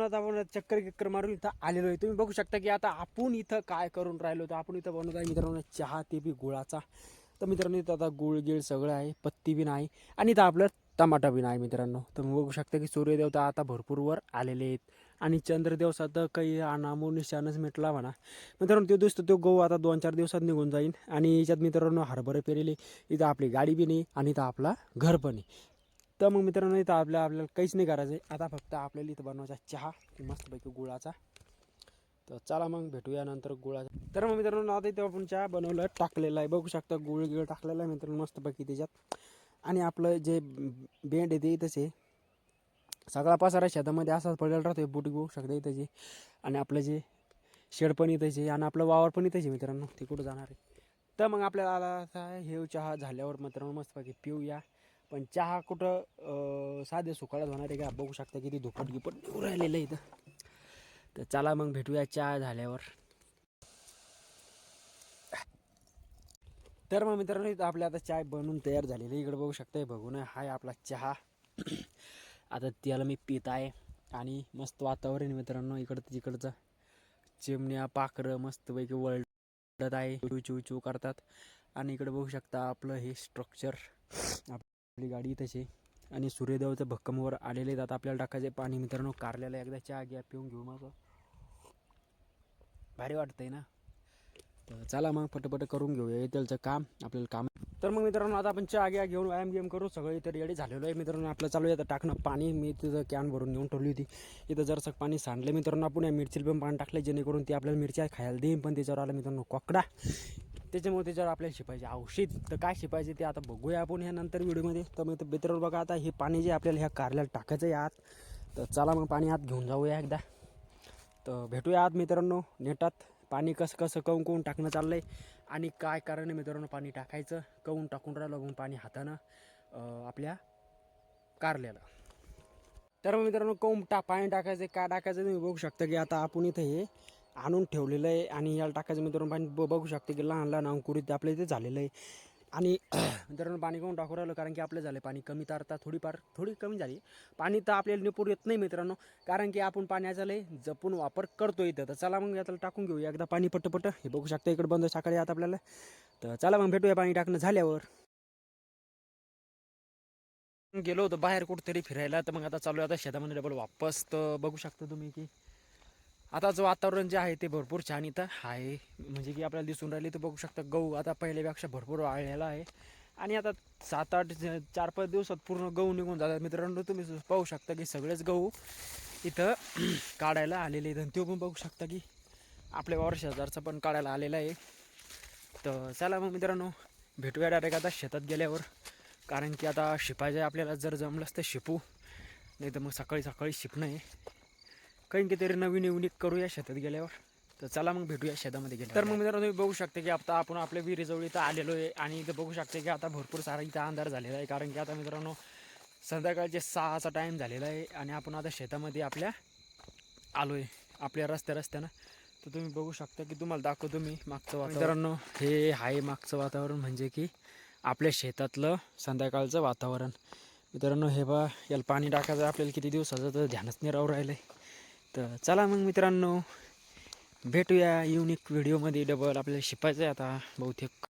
आता आपण चक्कर मारून इथं आलेलो आहे. तुम्ही बघू शकता की आता आपण इथं काय करून राहिलो, तर आपण इथं बनवत आहे मित्रांनो चहा, ते बी गुळाचा. तर मित्रांनो इथं आता गुळ गिळ सगळं आहे, पत्ती बी नाही आणि इथं आपलं टमाटा बी नाही मित्रांनो. तुम्ही बघू शकता की सूर्यदेवता आता भरपूर वर आलेले आहेत आणि चंद्रदेव सुद्धा काही नामो निशाणच मिटला म्हणा मित्रांनो. तो दिसतो तो गहू आता 2-4 दिवसात निघून जाईल आणि याच्यात मित्रांनो हरभरे पेरेले. इथं आपली गाडी बी नाही आणि इथं आपला घर पण नाही. तर मग मित्रांनो इथं आपल्याला काहीच नाही करायचं आहे. आता फक्त आपल्याला इथं बनवायचा चहा मस्तपैकी गुळाचा. तर चला मग भेटूया नंतर गुळाचा. तर मग मित्रांनो आता इथं आपण चहा बनवलं टाकलेला आहे, बघू शकता गुळ गिळ टाकलेला आहे मित्रांनो मस्तपैकी त्याच्यात. आणि आपलं जे बेंड आहे ते इथंच आहे. सगळा पसारा शेतामध्ये असाच पडलेला राहतो, बुटी बघू शकता इथंच आहे. आणि आपलं जे शेड पण इथंच आहे आणि आपलं वावर पण इथंच आहे मित्रांनो. ते कुठं जाणार आहे. तर मग आपल्याला आता हे चहा झाल्यावर मित्रांनो मस्तपैकी पिऊया. पण चहा कुठं साधे सुकाळात होणार आहे का, बघू शकता किती धुपट गिपट निघून राहिलेलं आहे इथं. तर चला मग भेटूया चहा झाल्यावर. तर मग मित्रांनो इथं आपल्या आता चाय बनवून तयार झालेली आहे. इकडे बघू शकता बघून हाय आपला चहा. आता त्याला मी पित आहे आणि मस्त वातावरण मित्रांनो. इकडचं तिकडचं चिमण्या पाखरं मस्तपैकी वळत आहे, चू चू चू करतात. आणि इकडे बघू शकता आपलं हे स्ट्रक्चर, आपली गाडी तशी. आणि सूर्यदेवाचं भक्कमवर आलेले आहेत. आता आपल्याला टाकायचे पाणी मित्रांनो. कारल्याला एकदा चहा घ्या पिऊन घेऊ, माझं भारी वाटतंय ना. तर चला मग पटपट करून घेऊया त्याचं काम, आपल्याला काम. तर मग मित्रांनो आता आपण चहा घ्या घेऊन व्यायाम गेम करू, सगळं इथं रेडी झालेलो आहे मित्रांनो. आपलं चालू आहे आता टाकणं पाणी. मी तिथं कॅन भरून नेऊन ठेवली होती. इथं जरसं पाणी सांडलं मित्रांनो. आपण या मिरचीला पण पाणी टाकलं जेणेकरून ती आपल्याला मिरच्या खायला देईन. पण त्याच्यावर आलं मित्रांनो कोकडा, त्याच्यामुळे त्याच्यावर आपल्याला शिपायचे औषध. तर काय शिपायचे ते आता बघूया आपण ह्या नंतर व्हिडिओमध्ये. तर मग मित्रांनो बघा आता हे पाणी जे आपल्याला ह्या कारल्याला टाकायचं आहे आत. तर चला मग पाणी आत घेऊन जाऊया एकदा. तर भेटूया आत मित्रांनो नेटात. पाणी कसं कसं काऊन टाकणं चाललं आहे आणि काय कारण आहे मित्रांनो पाणी टाकायचं, काऊन टाकून राहिलं मग पाणी हातानं आपल्या कारल्याला. तर मग मित्रांनो पाणी टाकायचं काय टाकायचं तुम्ही बघू शकता की आता आपण इथं हे आणून ठेवलेलं आहे आणि याला टाकायचं मित्रांनो पाणी. बघू शकता की लहान लहान अंकुरित आपल्या इथे झालेलं आहे. आणि मित्रांनो पाणी काऊन टाकू राहिलं, कारण की आपलं झालं पाणी कमी, तर आता थोडी कमी झाली पाणी. तर आपल्याला निपूर येत नाही मित्रांनो, कारण की आपण पाण्याचा लय जपून वापर करतो इथं. तर चला मग याला टाकून घेऊया एकदा पाणी पटपट. हे बघू शकता इकडे बंद सकाळी आता आपल्याला. तर चला मग भेटूया पाणी टाकणं झाल्यावर. गेलो होतो बाहेर कुठेतरी फिरायला, तर मग आता चालू आहे आता शेतामध्ये डबल वापस. तर बघू शकता तुम्ही की आताचं वातावरण जे आहे ते भरपूर छान इथं आहे, म्हणजे की आपल्याला दिसून राहिली. तर बघू शकता गहू आता पहिल्यापेक्षा भरपूर वाळलेला आहे आणि आता 7-8 4-5 दिवसात पूर्ण गहू निघून जातात मित्रांनो. तुम्ही पाहू शकता की सगळेच गहू इथं काढायला आलेले आहेत. आणि तो पण बघू शकता की आपल्या वावर शेजारचा पण काढायला आलेला आहे. तर चला मग मित्रांनो भेटूया डायरेक्ट आता शेतात गेल्यावर, कारण की आता शिपायचं आहे आपल्याला. जर जमलंच तर शिपू, नाही तर मग सकाळी सकाळी शिपणं आहे. काही तरी नवीन युनिक करूया शेतात गेल्यावर. तर चला मग भेटूया शेतामध्ये गेल्यावर. तर मग मित्रांनो तुम्ही बघू शकता की आता आपण आपल्या विहिरीजवळ इथं आलेलो आहे आणि इथं बघू शकता की आता भरपूर सारा इथं अंधार झालेला आहे, कारण की आता मित्रांनो संध्याकाळचे 6चा टाईम झालेला आहे आणि आपण आता शेतामध्ये आपल्या आलो आहे आपल्या रस्त्यानं. तर तुम्ही बघू शकता की तुम्हाला दाखवतो मी मागचं वातावरण मित्रांनो. हे आहे मागचं वातावरण, म्हणजे की आपल्या शेतातलं संध्याकाळचं वातावरण मित्रांनो. हे बा याला पाणी टाकायचं आपल्याला किती दिवसाचं तर ध्यानच नाही राहू राहिलं आहे. तर चला मग मित्रांनो भेटूया युनिक व्हिडिओमध्ये डबल. आपल्याला शिपायचं आहे आता बहुतेक.